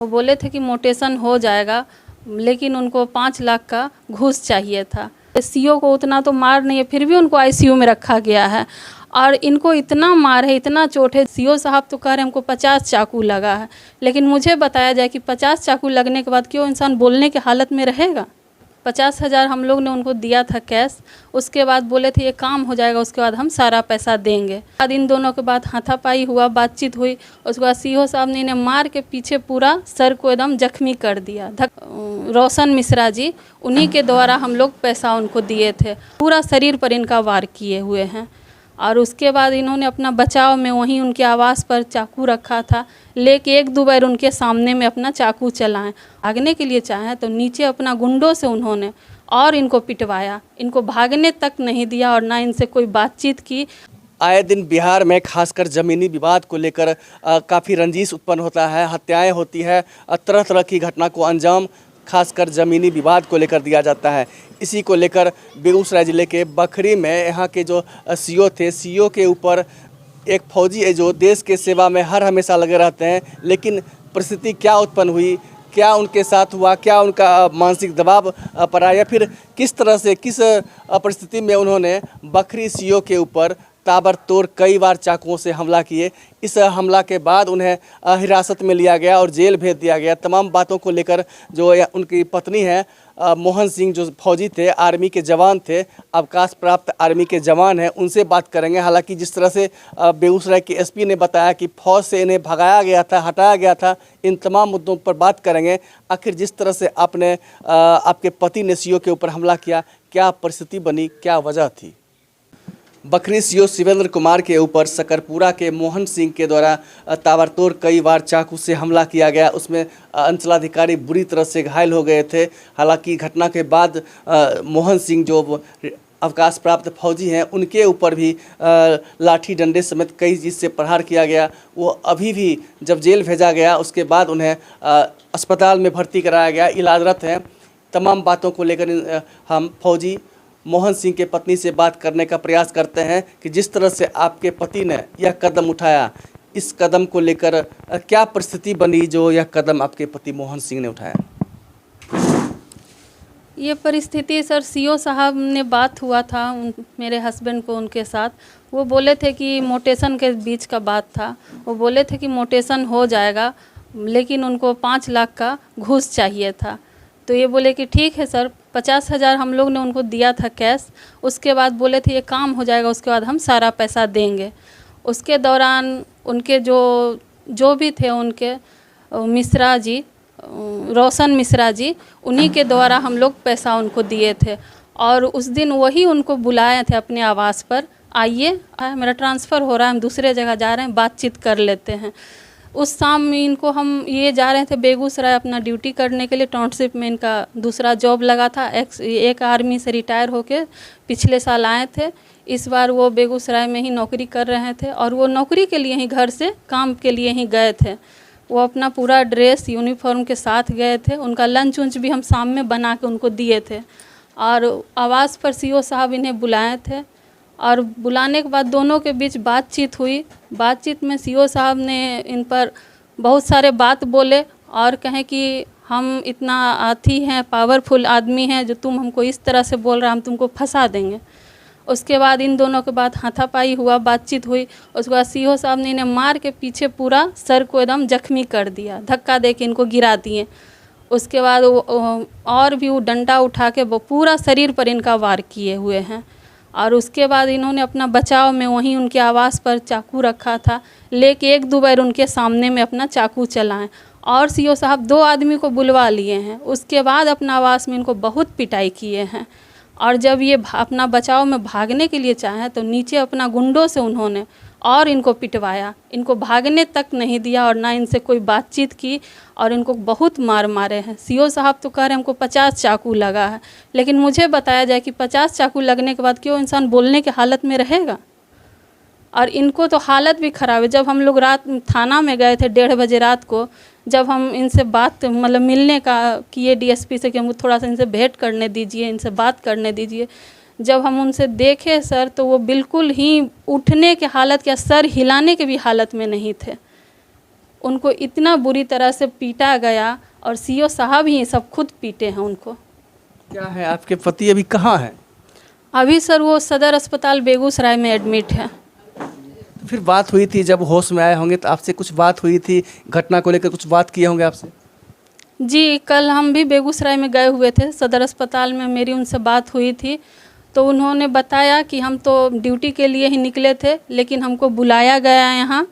वो बोले थे कि मोटेशन हो जाएगा, लेकिन उनको 5 लाख का घूस चाहिए था। सीओ को उतना तो मार नहीं है, फिर भी उनको आईसीयू में रखा गया है और इनको इतना मार है, इतना चोट है। सीओ साहब तो कह रहे हैं हमको 50 चाकू लगा है, लेकिन मुझे बताया जाए कि 50 चाकू लगने के बाद क्यों इंसान बोलने की हालत में रहेगा। 50,000 हम लोग ने उनको दिया था कैश। उसके बाद बोले थे ये काम हो जाएगा, उसके बाद हम सारा पैसा देंगे। बाद इन दोनों के बाद हाथापाई हुआ, बातचीत हुई। उसके बाद सीओ साहब ने इन्हें मार के पीछे पूरा सर को एकदम जख्मी कर दिया। रोशन मिश्रा जी, उन्हीं के द्वारा हम लोग पैसा उनको दिए थे। पूरा शरीर पर इनका वार किए हुए हैं और उसके बाद इन्होंने अपना बचाव में वहीं उनके आवास पर चाकू रखा था, लेके 1-2 बार उनके सामने में अपना चाकू चलाएं। भागने के लिए चाहें तो नीचे अपना गुंडों से उन्होंने और इनको पिटवाया, इनको भागने तक नहीं दिया और ना इनसे कोई बातचीत की। आए दिन बिहार में खासकर ज़मीनी विवाद को लेकर काफ़ी रंजिश उत्पन्न होता है, हत्याएं होती है, तरह तरह की घटना को अंजाम खासकर ज़मीनी विवाद को लेकर दिया जाता है। इसी को लेकर बेगूसराय ज़िले के बखरी में यहाँ के जो सीओ थे, सीओ के ऊपर एक फौजी है जो देश के सेवा में हर हमेशा लगे रहते हैं, लेकिन परिस्थिति क्या उत्पन्न हुई, क्या उनके साथ हुआ, क्या उनका मानसिक दबाव पड़ा या फिर किस तरह से किस परिस्थिति में उन्होंने बखरी सीओ के ऊपर ताबड़तोड़ कई बार चाकुओं से हमला किए। इस हमला के बाद उन्हें हिरासत में लिया गया और जेल भेज दिया गया। तमाम बातों को लेकर जो उनकी पत्नी है मोहन सिंह, जो फौजी थे, आर्मी के जवान थे, अवकाश प्राप्त आर्मी के जवान हैं, उनसे बात करेंगे। हालांकि जिस तरह से बेगूसराय के एसपी ने बताया कि फौज से इन्हें भगाया गया था, हटाया गया था, इन तमाम मुद्दों पर बात करेंगे। आखिर जिस तरह से आपके पति ने सीओ के ऊपर हमला किया, क्या परिस्थिति बनी, क्या वजह थी। बखरी सीओ शिवेंद्र कुमार के ऊपर सकरपुरा के मोहन सिंह के द्वारा ताबड़तोड़ कई बार चाकू से हमला किया गया। उसमें अंचलाधिकारी बुरी तरह से घायल हो गए थे। हालांकि घटना के बाद मोहन सिंह जो अवकाश प्राप्त फौजी हैं, उनके ऊपर भी लाठी डंडे समेत कई चीज़ से प्रहार किया गया। वो अभी भी जब जेल भेजा गया उसके बाद उन्हें अस्पताल में भर्ती कराया गया, इलाजरत हैं। तमाम बातों को लेकर हम फौजी मोहन सिंह के पत्नी से बात करने का प्रयास करते हैं कि जिस तरह से आपके पति ने यह कदम उठाया, इस कदम को लेकर क्या परिस्थिति बनी जो यह कदम आपके पति मोहन सिंह ने उठाया। ये परिस्थिति सर, सीओ साहब ने बात हुआ था मेरे हस्बैंड को, उनके साथ वो बोले थे कि मोटेशन के बीच का बात था। वो बोले थे कि मोटेशन हो जाएगा, लेकिन उनको 5 लाख का घूस चाहिए था। तो ये बोले कि ठीक है सर, 50,000 हम लोग ने उनको दिया था कैश। उसके बाद बोले थे ये काम हो जाएगा, उसके बाद हम सारा पैसा देंगे। उसके दौरान उनके जो भी थे, उनके मिश्रा जी, रोशन मिश्रा जी, उन्हीं के द्वारा हम लोग पैसा उनको दिए थे और उस दिन वही उनको बुलाए थे अपने आवास पर, आइए मेरा ट्रांसफ़र हो रहा है, हम दूसरे जगह जा रहे हैं, बातचीत कर लेते हैं। उस शाम में इनको हम ये जा रहे थे बेगूसराय अपना ड्यूटी करने के लिए। टाउनशिप में इनका दूसरा जॉब लगा था। एक आर्मी से रिटायर होके पिछले साल आए थे। इस बार वो बेगूसराय में ही नौकरी कर रहे थे और वो नौकरी के लिए ही घर से काम के लिए ही गए थे। वो अपना पूरा ड्रेस यूनिफॉर्म के साथ गए थे। उनका लंच उंच भी हम शाम में बना के उनको दिए थे और आवास पर सीओ साहब इन्हें बुलाए थे और बुलाने के बाद दोनों के बीच बातचीत हुई। बातचीत में सीओ साहब ने इन पर बहुत सारे बात बोले और कहें कि हम इतना आती हैं, पावरफुल आदमी हैं, जो तुम हमको इस तरह से बोल रहे हैं, हम तुमको फंसा देंगे। उसके बाद इन दोनों के बाद हाथापाई हुआ, बातचीत हुई। उसके बाद सीओ साहब ने इन्हें मार के पीछे पूरा सर को एकदम जख्मी कर दिया, धक्का दे के इनको गिरा दिए। उसके बाद और भी वो डंडा उठा के वो पूरा शरीर पर इनका वार किए हुए हैं और उसके बाद इन्होंने अपना बचाव में वहीं उनके आवास पर चाकू रखा था, लेके 1-2 बार उनके सामने में अपना चाकू चलाएं और सीओ साहब 2 आदमी को बुलवा लिए हैं। उसके बाद अपना आवास में इनको बहुत पिटाई किए हैं और जब ये अपना बचाव में भागने के लिए चाहें तो नीचे अपना गुंडों से उन्होंने और इनको पिटवाया, इनको भागने तक नहीं दिया और ना इनसे कोई बातचीत की और इनको बहुत मार मारे हैं। सीओ साहब तो कह रहे हैं हमको 50 चाकू लगा है, लेकिन मुझे बताया जाए कि 50 चाकू लगने के बाद क्यों इंसान बोलने की हालत में रहेगा। और इनको तो हालत भी ख़राब है। जब हम लोग रात थाना में गए थे 1:30 बजे रात को, जब हम इनसे बात मतलब मिलने का किए डीएसपी से कि हमको थोड़ा सा इनसे भेंट करने दीजिए, इनसे बात करने दीजिए, जब हम उनसे देखे सर तो वो बिल्कुल ही उठने के हालत या सर हिलाने के भी हालत में नहीं थे। उनको इतना बुरी तरह से पीटा गया और सीओ साहब ही सब खुद पीटे हैं उनको। क्या है, आपके पति अभी कहाँ हैं? अभी सर वो सदर अस्पताल बेगूसराय में एडमिट है। फिर बात हुई थी, जब होश में आए होंगे तो आपसे कुछ बात हुई थी, घटना को लेकर कुछ बात किए होंगे आपसे? जी, कल हम भी बेगूसराय में गए हुए थे, सदर अस्पताल में मेरी उनसे बात हुई थी। तो उन्होंने बताया कि हम तो ड्यूटी के लिए ही निकले थे, लेकिन हमको बुलाया गया यहाँ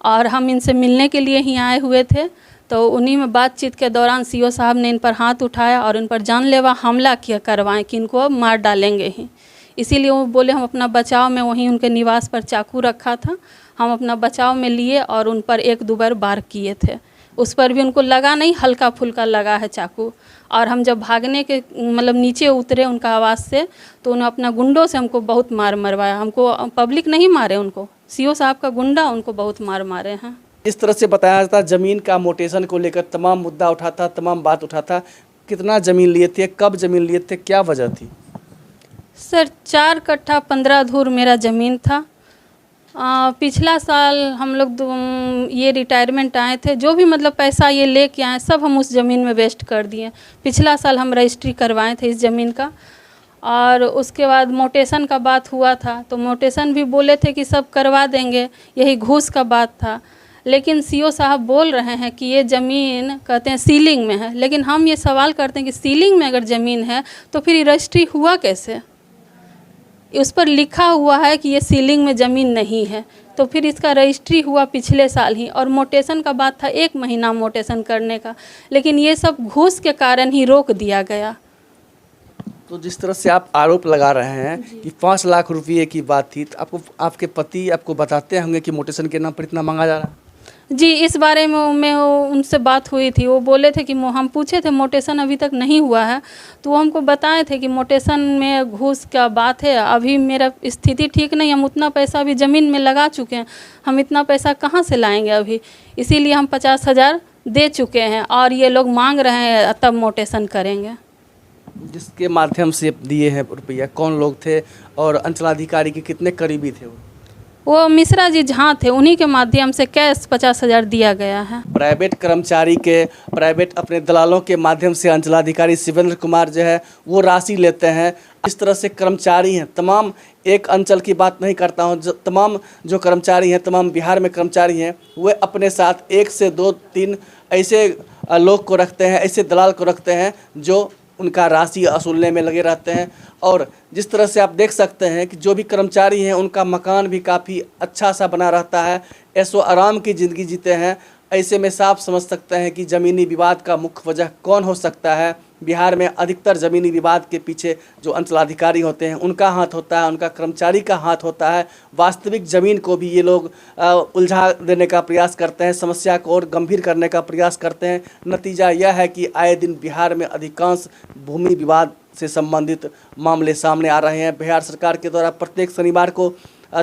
और हम इनसे मिलने के लिए ही आए हुए थे। तो उन्हीं में बातचीत के दौरान सीओ साहब ने इन पर हाथ उठाया और इन पर जानलेवा हमला किया करवाएं कि इनको अब मार डालेंगे ही। इसीलिए वो बोले हम अपना बचाव में वहीं उनके निवास पर चाकू रखा था, हम अपना बचाव में लिए और उन पर 1-2 बार वार किए थे। उस पर भी उनको लगा नहीं, हल्का फुल्का लगा है चाकू। और हम जब भागने के मतलब नीचे उतरे उनका आवाज़ से, तो उन्होंने अपना गुंडों से हमको बहुत मार मरवाया। हमको पब्लिक नहीं मारे, उनको सीओ साहब का गुंडा उनको बहुत मार मारे हैं। इस तरह से बताया जाता, ज़मीन का मोटेशन को लेकर तमाम मुद्दा उठाता, तमाम बात उठाता। कितना ज़मीन लिए थे, कब ज़मीन लिए थे, क्या वजह थी? सर 4 कट्ठा 15 धूर मेरा ज़मीन था। पिछला साल हम लोग ये रिटायरमेंट आए थे, जो भी मतलब पैसा ये लेके आए सब हम उस ज़मीन में वेस्ट कर दिए। पिछला साल हम रजिस्ट्री करवाए थे इस ज़मीन का, और उसके बाद मोटेशन का बात हुआ था, तो मोटेशन भी बोले थे कि सब करवा देंगे, यही घूस का बात था। लेकिन सीओ साहब बोल रहे हैं कि ये ज़मीन कहते हैं सीलिंग में है, लेकिन हम ये सवाल करते हैं कि सीलिंग में अगर ज़मीन है तो फिर रजिस्ट्री हुआ कैसे? उस पर लिखा हुआ है कि ये सीलिंग में ज़मीन नहीं है, तो फिर इसका रजिस्ट्री हुआ पिछले साल ही। और मोटेशन का बात था 1 महीना मोटेशन करने का, लेकिन ये सब घूस के कारण ही रोक दिया गया। तो जिस तरह से आप आरोप लगा रहे हैं कि 5 लाख रुपये की बात थी, तो आपको आपके पति आपको बताते होंगे कि मोटेशन के नाम पर इतना मांगा जा रहा है? जी, इस बारे में उनसे बात हुई थी। वो बोले थे कि हम पूछे थे मोटेशन अभी तक नहीं हुआ है, तो वो हमको बताए थे कि मोटेशन में घूस का बात है, अभी मेरा स्थिति ठीक नहीं, हम उतना पैसा अभी ज़मीन में लगा चुके हैं, हम इतना पैसा कहाँ से लाएंगे अभी, इसीलिए हम 50,000 दे चुके हैं और ये लोग मांग रहे हैं तब मोटेशन करेंगे। जिसके माध्यम से दिए हैं रुपया, कौन लोग थे और अंचलाधिकारी के कितने करीबी थे? वो मिश्रा जी जहाँ थे उन्हीं के माध्यम से कैश 50,000 दिया गया है। प्राइवेट कर्मचारी के, प्राइवेट अपने दलालों के माध्यम से अंचलाधिकारी शिवेंद्र कुमार जो है वो राशि लेते हैं। इस तरह से कर्मचारी हैं, तमाम एक अंचल की बात नहीं करता हूँ, तमाम जो कर्मचारी हैं, तमाम बिहार में कर्मचारी हैं, वे अपने साथ 1 से 2-3 ऐसे लोग को रखते हैं, ऐसे दलाल को रखते हैं जो उनका राशि वसूलने में लगे रहते हैं। और जिस तरह से आप देख सकते हैं कि जो भी कर्मचारी हैं उनका मकान भी काफ़ी अच्छा सा बना रहता है, ऐशो आराम की ज़िंदगी जीते हैं। ऐसे में साफ समझ सकते हैं कि ज़मीनी विवाद का मुख्य वजह कौन हो सकता है। बिहार में अधिकतर ज़मीनी विवाद के पीछे जो अंचलाधिकारी होते हैं उनका हाथ होता है, उनका कर्मचारी का हाथ होता है। वास्तविक ज़मीन को भी ये लोग उलझा देने का प्रयास करते हैं, समस्या को और गंभीर करने का प्रयास करते हैं। नतीजा यह है कि आए दिन बिहार में अधिकांश भूमि विवाद से संबंधित मामले सामने आ रहे हैं। बिहार सरकार के द्वारा प्रत्येक शनिवार को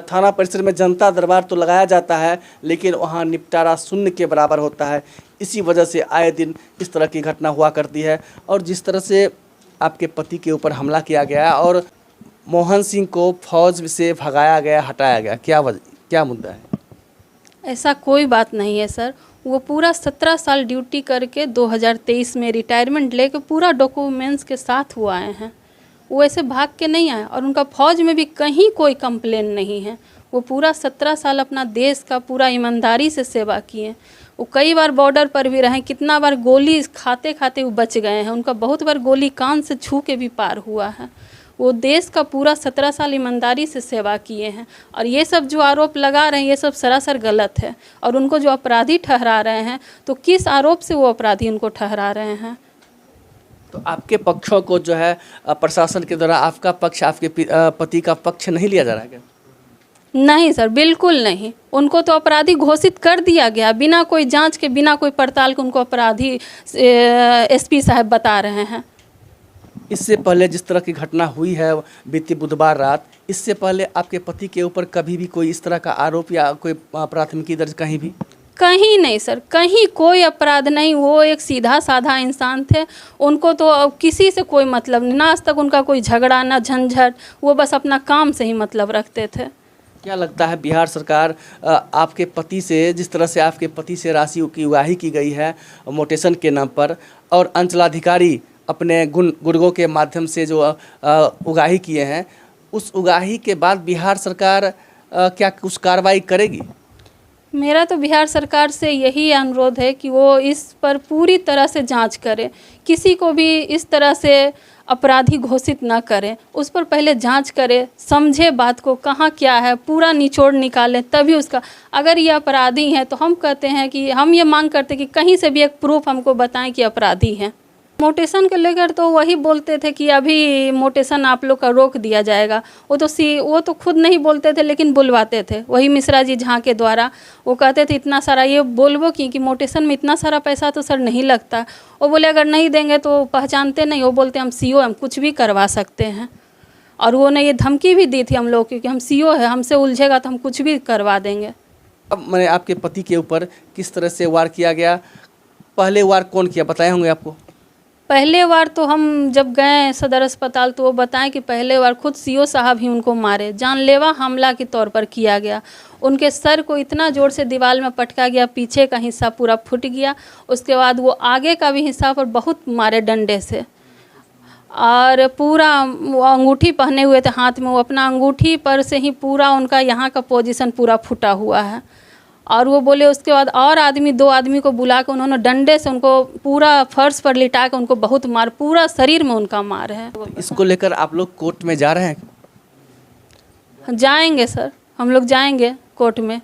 थाना परिसर में जनता दरबार तो लगाया जाता है, लेकिन वहाँ निपटारा शून्य के बराबर होता है। इसी वजह से आए दिन इस तरह की घटना हुआ करती है। और जिस तरह से आपके पति के ऊपर हमला किया गया और मोहन सिंह को फौज से भगाया गया, हटाया गया, क्या मुद्दा है? ऐसा कोई बात नहीं है सर। वो पूरा 17 साल ड्यूटी करके 2023 में रिटायरमेंट लेके पूरा डॉक्यूमेंट्स के साथ वो आए हैं। वो ऐसे भाग के नहीं आए और उनका फौज में भी कहीं कोई कंप्लेन नहीं है। वो पूरा 17 साल अपना देश का पूरा ईमानदारी से सेवा किए। वो कई बार बॉर्डर पर भी रहे, कितना बार गोली खाते खाते वो बच गए हैं। उनका बहुत बार गोली कान से छू के भी पार हुआ है। वो देश का पूरा 17 साल ईमानदारी से सेवा किए हैं। और ये सब जो आरोप लगा रहे हैं ये सब सरासर गलत है। और उनको जो अपराधी ठहरा रहे हैं, तो किस आरोप से वो अपराधी उनको ठहरा रहे हैं? तो आपके पक्षों को जो है प्रशासन के द्वारा आपका पक्ष, आपके पति का पक्ष नहीं लिया जा रहा है क्या? नहीं सर, बिल्कुल नहीं। उनको तो अपराधी घोषित कर दिया गया, बिना कोई जांच के, बिना कोई पड़ताल के उनको अपराधी एसपी साहब बता रहे हैं। इससे पहले जिस तरह की घटना हुई है बीती बुधवार रात, इससे पहले आपके पति के ऊपर कभी भी कोई इस तरह का आरोप या कोई प्राथमिकी दर्ज कहीं भी? कहीं नहीं सर, कहीं कोई अपराध नहीं। वो एक सीधा साधा इंसान थे। उनको तो किसी से कोई मतलब नहीं, ना आज तक उनका कोई झगड़ा ना झंझट। वो बस अपना काम से ही मतलब रखते थे। क्या लगता है बिहार सरकार आपके पति से, जिस तरह से आपके पति से राशि की उगाही की गई है मोटेशन के नाम पर, और अंचलाधिकारी अपने गुर्गों के माध्यम से जो उगाही किए हैं, उस उगाही के बाद बिहार सरकार क्या कुछ कार्रवाई करेगी? मेरा तो बिहार सरकार से यही अनुरोध है कि वो इस पर पूरी तरह से जांच करे, किसी को भी इस तरह से अपराधी घोषित ना करें, उस पर पहले जांच करे, समझे बात को कहाँ क्या है, पूरा निचोड़ निकालें, तभी उसका, अगर ये अपराधी हैं तो हम कहते हैं कि हम ये मांग करते हैं कि कहीं से भी एक प्रूफ हमको बताएं कि अपराधी हैं। मोटेशन को लेकर तो वही बोलते थे कि अभी मोटेशन आप लोग का रोक दिया जाएगा, वो तो खुद नहीं बोलते थे लेकिन बुलवाते थे, वही मिश्रा जी झा के द्वारा। वो कहते थे इतना सारा ये बोलबो कि मोटेशन में इतना सारा पैसा तो सर नहीं लगता। वो बोले अगर नहीं देंगे तो पहचानते नहीं, वो बोलते हम सीओ, हम कुछ भी करवा सकते हैं। और वो ने ये धमकी भी दी थी हम लोग, क्योंकि हम सीओ है, हमसे उलझेगा तो हम कुछ भी करवा देंगे। अब मैंने आपके पति के ऊपर किस तरह से वार किया गया, पहले वार कौन किया, बताए होंगे आपको? पहले बार तो हम जब गए सदर अस्पताल तो वो बताएं कि पहले बार खुद सीओ साहब ही उनको मारे, जानलेवा हमला के तौर पर किया गया। उनके सर को इतना ज़ोर से दीवार में पटका गया, पीछे का हिस्सा पूरा फूट गया। उसके बाद वो आगे का भी हिस्सा पर बहुत मारे डंडे से, और पूरा वो अंगूठी पहने हुए थे हाथ में, वो अपना अंगूठी पर से ही पूरा उनका यहाँ का पोजीशन पूरा फूटा हुआ है। और वो बोले उसके बाद और दो आदमी को बुला कर उन्होंने डंडे से उनको पूरा फर्श पर लिटा कर उनको बहुत मार, पूरा शरीर में उनका मार है। इसको लेकर आप लोग कोर्ट में जा रहे हैं? जाएंगे सर, हम लोग जाएंगे कोर्ट में।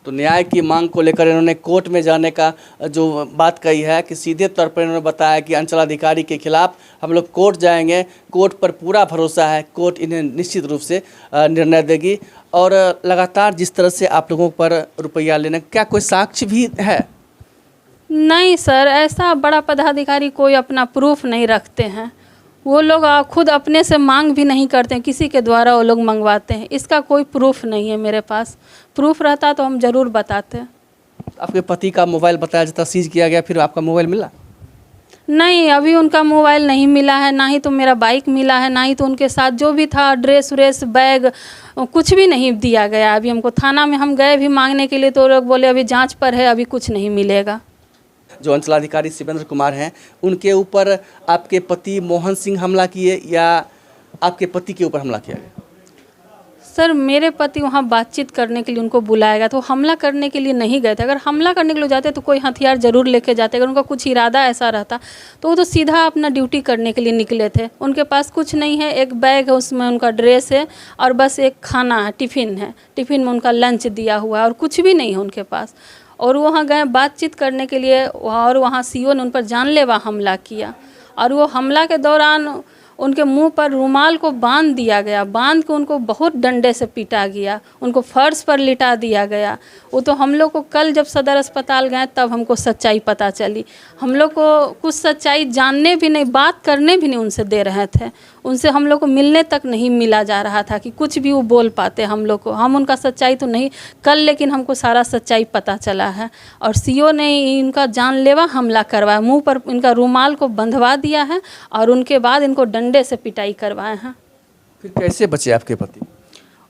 तो न्याय की मांग को लेकर इन्होंने कोर्ट में जाने का जो बात कही है, कि सीधे तौर पर इन्होंने बताया कि अंचलाधिकारी के खिलाफ हम लोग कोर्ट जाएंगे, कोर्ट पर पूरा भरोसा है, कोर्ट इन्हें निश्चित रूप से निर्णय देगी। और लगातार जिस तरह से आप लोगों पर रुपया लेने, क्या कोई साक्ष्य भी है? नहीं सर, ऐसा बड़ा पदाधिकारी कोई अपना प्रूफ नहीं रखते हैं। वो लोग खुद अपने से मांग भी नहीं करते हैं, किसी के द्वारा वो लोग मंगवाते हैं। इसका कोई प्रूफ नहीं है मेरे पास, प्रूफ रहता तो हम ज़रूर बताते। आपके पति का मोबाइल बताया जाता सीज किया गया, फिर आपका मोबाइल मिला? नहीं, अभी उनका मोबाइल नहीं मिला है, ना ही तो मेरा बाइक मिला है, ना ही तो उनके साथ जो भी था ड्रेस व्रेस बैग कुछ भी नहीं दिया गया। अभी हमको थाना में हम गए भी मांगने के लिए तो लोग बोले अभी जांच पर है, अभी कुछ नहीं मिलेगा। जो अंचलाधिकारी शिवेंद्र कुमार हैं, उनके ऊपर आपके पति मोहन सिंह हमला किए या आपके पति के ऊपर हमला किया गया? सर मेरे पति वहाँ बातचीत करने के लिए उनको बुलाया गया, तो हमला करने के लिए नहीं गए थे। अगर हमला करने के लिए जाते तो कोई हथियार ज़रूर लेके जाते, अगर उनका कुछ इरादा ऐसा रहता तो वो तो सीधा अपना ड्यूटी करने के लिए निकले थे। उनके पास कुछ नहीं है, एक बैग है उसमें उनका ड्रेस है और बस एक खाना है, टिफ़िन है, टिफ़िन में उनका लंच दिया हुआ है और कुछ भी नहीं है उनके पास। और वहाँ गए बातचीत करने के लिए, और वहाँ सीओ ने उन पर जानलेवा हमला किया। और वो हमला के दौरान उनके मुंह पर रुमाल को बांध दिया गया, बांध के उनको बहुत डंडे से पीटा गया, उनको फर्श पर लिटा दिया गया। वो तो हम लोग को कल जब सदर अस्पताल गए तब हमको सच्चाई पता चली। हम लोग को कुछ सच्चाई जानने भी नहीं, बात करने भी नहीं उनसे दे रहे थे, उनसे हम लोग को मिलने तक नहीं मिला जा रहा था कि कुछ भी वो बोल पाते हम लोग को। हम उनका सच्चाई तो नहीं कल, लेकिन हमको सारा सच्चाई पता चला है। और सीओ ने इनका जानलेवा हमला करवाया, मुंह पर इनका रुमाल को बंधवा दिया है और उनके बाद इनको डंडे से पिटाई करवाए हैं। फिर कैसे बचे आपके पति?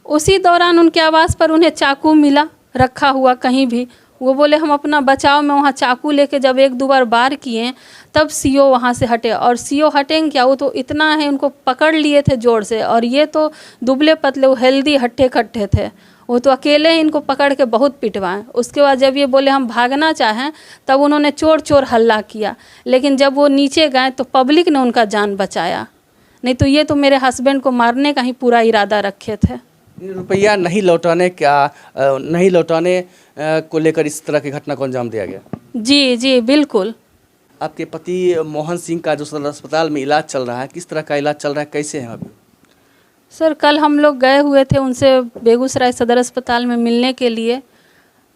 उसी दौरान उनके आवास पर उन्हें चाकू मिला रखा हुआ कहीं भी। वो बोले हम अपना बचाव में वहाँ चाकू लेके जब एक दो बार वार किए तब सीओ वहाँ से हटे। और सीओ हटेंगे क्या, वो तो इतना है उनको पकड़ लिए थे जोर से, और ये तो दुबले पतले वो हेल्दी हट्टे कट्टे थे, वो तो अकेले ही इनको पकड़ के बहुत पिटवाएं। उसके बाद जब ये बोले हम भागना चाहें तब उन्होंने चोर चोर हल्ला किया, लेकिन जब वो नीचे गए तो पब्लिक ने उनका जान बचाया, नहीं तो ये तो मेरे हस्बैंड को मारने का ही पूरा इरादा रखे थे। रुपया नहीं लौटाने को लेकर इस तरह की घटना को अंजाम दिया गया? जी जी बिल्कुल। आपके पति मोहन सिंह का जो सदर अस्पताल में इलाज चल रहा है, किस तरह का इलाज चल रहा है, कैसे हैं अभी? सर कल हम लोग गए हुए थे उनसे बेगूसराय सदर अस्पताल में मिलने के लिए,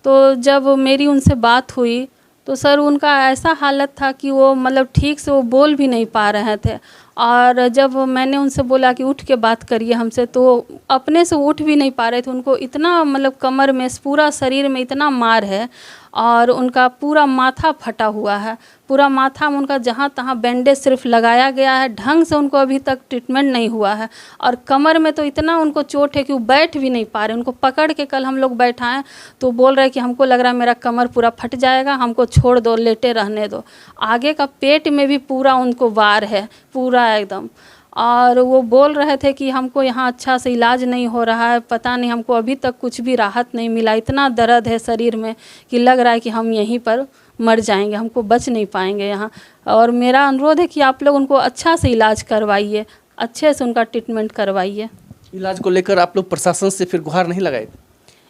तो जब मेरी उनसे बात हुई तो सर उनका ऐसा हालत था कि वो मतलब ठीक से वो बोल भी नहीं पा रहे थे। और जब मैंने उनसे बोला कि उठ के बात करिए हमसे, तो अपने से उठ भी नहीं पा रहे थे। उनको इतना मतलब कमर में, पूरा शरीर में इतना मार है, और उनका पूरा माथा फटा हुआ है। पूरा माथा में उनका जहाँ तहाँ बैंडेज सिर्फ लगाया गया है, ढंग से उनको अभी तक ट्रीटमेंट नहीं हुआ है। और कमर में तो इतना उनको चोट है कि वो बैठ भी नहीं पा रहे। उनको पकड़ के कल हम लोग बैठाएं तो बोल रहे कि हमको लग रहा है मेरा कमर पूरा फट जाएगा, हमको छोड़ दो, लेटे रहने दो। आगे का पेट में भी पूरा उनको वार है, पूरा एकदम। और वो बोल रहे थे कि हमको यहाँ अच्छा से इलाज नहीं हो रहा है, पता नहीं, हमको अभी तक कुछ भी राहत नहीं मिला। इतना दर्द है शरीर में कि लग रहा है कि हम यहीं पर मर जाएंगे, हमको बच नहीं पाएंगे यहाँ। और मेरा अनुरोध है कि आप लोग उनको अच्छा से इलाज करवाइए, अच्छे से उनका ट्रीटमेंट करवाइए। इलाज को लेकर आप लोग प्रशासन से फिर गुहार नहीं लगाए?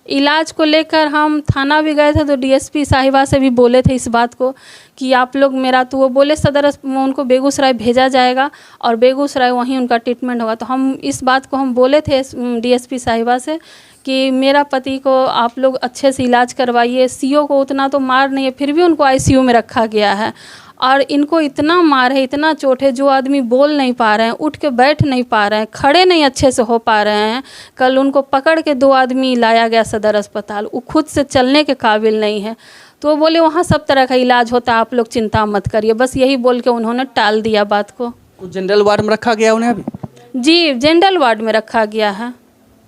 इलाज को लेकर हम थाना भी गए थे, तो डीएसपी साहिबा से भी बोले थे इस बात को कि आप लोग मेरा, तो वो बोले सदर उनको बेगूसराय भेजा जाएगा और बेगूसराय वहीं उनका ट्रीटमेंट होगा। तो हम इस बात को हम बोले थे डीएसपी साहिबा से कि मेरा पति को आप लोग अच्छे से इलाज करवाइए। सीओ को उतना तो मार नहीं है, फिर भी उनको आईसीयू में रखा गया है। और इनको इतना मार है, इतना चोट है, जो आदमी बोल नहीं पा रहे हैं, उठ के बैठ नहीं पा रहे हैं, खड़े नहीं अच्छे से हो पा रहे हैं। कल उनको पकड़ के 2 आदमी लाया गया सदर अस्पताल, वो खुद से चलने के काबिल नहीं है। तो वो बोले वहाँ सब तरह का इलाज होता है, आप लोग चिंता मत करिए। बस यही बोल के उन्होंने टाल दिया बात को। जनरल वार्ड में रखा गया उन्हें अभी? जी, जनरल वार्ड में रखा गया है।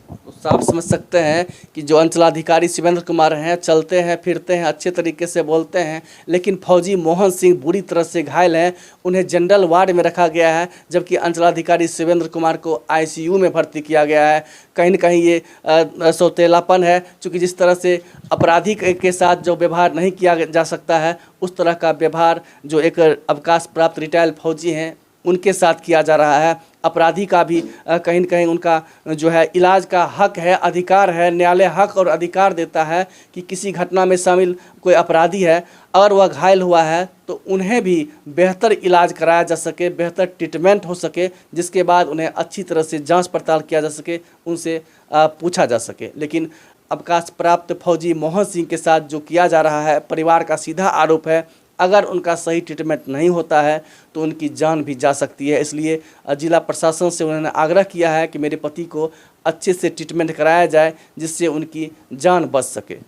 तो साफ समझ सकते हैं कि जो अंचलाधिकारी शिवेंद्र कुमार हैं, चलते हैं फिरते हैं, अच्छे तरीके से बोलते हैं, लेकिन फौजी मोहन सिंह बुरी तरह से घायल हैं। उन्हें जनरल वार्ड में रखा गया है, जबकि अंचलाधिकारी शिवेंद्र कुमार को आईसीयू में भर्ती किया गया है। कहीं न कहीं ये सौतेलापन है, क्योंकि जिस तरह से अपराधी के साथ जो व्यवहार नहीं किया जा सकता है, उस तरह का व्यवहार जो एक अवकाश प्राप्त रिटायर्ड फौजी हैं उनके साथ किया जा रहा है। अपराधी का भी कहीं न कहीं उनका जो है इलाज का हक है, अधिकार है। न्यायालय हक और अधिकार देता है कि किसी घटना में शामिल कोई अपराधी है, अगर वह घायल हुआ है तो उन्हें भी बेहतर इलाज कराया जा सके, बेहतर ट्रीटमेंट हो सके, जिसके बाद उन्हें अच्छी तरह से जांच पड़ताल किया जा सके, उनसे पूछा जा सके। लेकिन अवकाश प्राप्त फौजी मोहन सिंह के साथ जो किया जा रहा है, परिवार का सीधा आरोप है, अगर उनका सही ट्रीटमेंट नहीं होता है तो उनकी जान भी जा सकती है। इसलिए जिला प्रशासन से उन्होंने आग्रह किया है कि मेरे पति को अच्छे से ट्रीटमेंट कराया जाए, जिससे उनकी जान बच सके।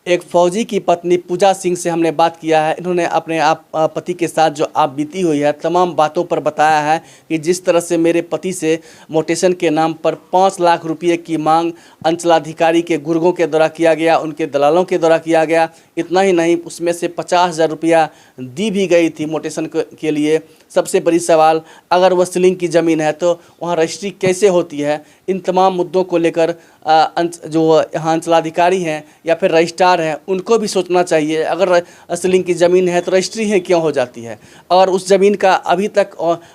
एक फौजी की पत्नी पूजा सिंह से हमने बात किया है। इन्होंने अपने पति के साथ जो आप बीती हुई है तमाम बातों पर बताया है कि जिस तरह से मेरे पति से मोटेशन के नाम पर 5 लाख रुपये की मांग अंचलाधिकारी के गुर्गों के द्वारा किया गया, उनके दलालों के द्वारा किया गया। इतना ही नहीं, उसमें से 50,000 रुपया दी भी गई थी मोटेशन के लिए। सबसे बड़ी सवाल, अगर वह सीलिंग की ज़मीन है तो वहाँ रजिस्ट्री कैसे होती है? इन तमाम मुद्दों को लेकर जो यहाँ अंचलाधिकारी हैं या फिर रजिस्ट्रार हैं, उनको भी सोचना चाहिए। अगर सीलिंग की ज़मीन है तो रजिस्ट्री है क्यों हो जाती है? और उस ज़मीन का अभी तक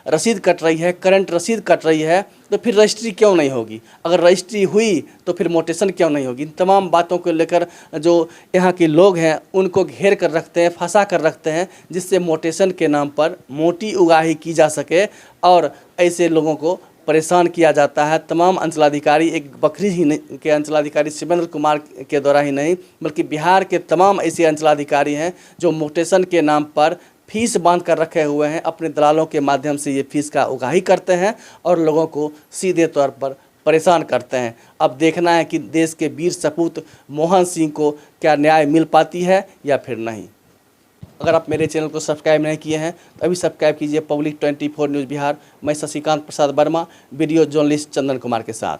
रसीद कट रही है, करंट रसीद कट रही है, तो फिर रजिस्ट्री क्यों नहीं होगी? अगर रजिस्ट्री हुई तो फिर मोटेशन क्यों नहीं होगी? इन तमाम बातों को लेकर जो यहाँ के लोग हैं उनको घेर कर रखते हैं, फंसा कर रखते हैं, जिससे मोटेशन के नाम पर मोटी उगाही की जा सके और ऐसे लोगों को परेशान किया जाता है। तमाम अंचलाधिकारी, एक बकरी ही नहीं के अंचलाधिकारी शिवेंद्र कुमार के द्वारा ही नहीं, बल्कि बिहार के तमाम ऐसे अंचलाधिकारी हैं जो मोटेशन के नाम पर फीस बांध कर रखे हुए हैं। अपने दलालों के माध्यम से ये फीस का उगाही करते हैं और लोगों को सीधे तौर पर परेशान करते हैं। अब देखना है कि देश के वीर सपूत मोहन सिंह को क्या न्याय मिल पाती है या फिर नहीं। अगर आप मेरे चैनल को सब्सक्राइब नहीं किए हैं तो अभी सब्सक्राइब कीजिए पब्लिक 24 न्यूज़ बिहार। मैं शशिकांत प्रसाद वर्मा, वीडियो जर्नलिस्ट चंदन कुमार के साथ।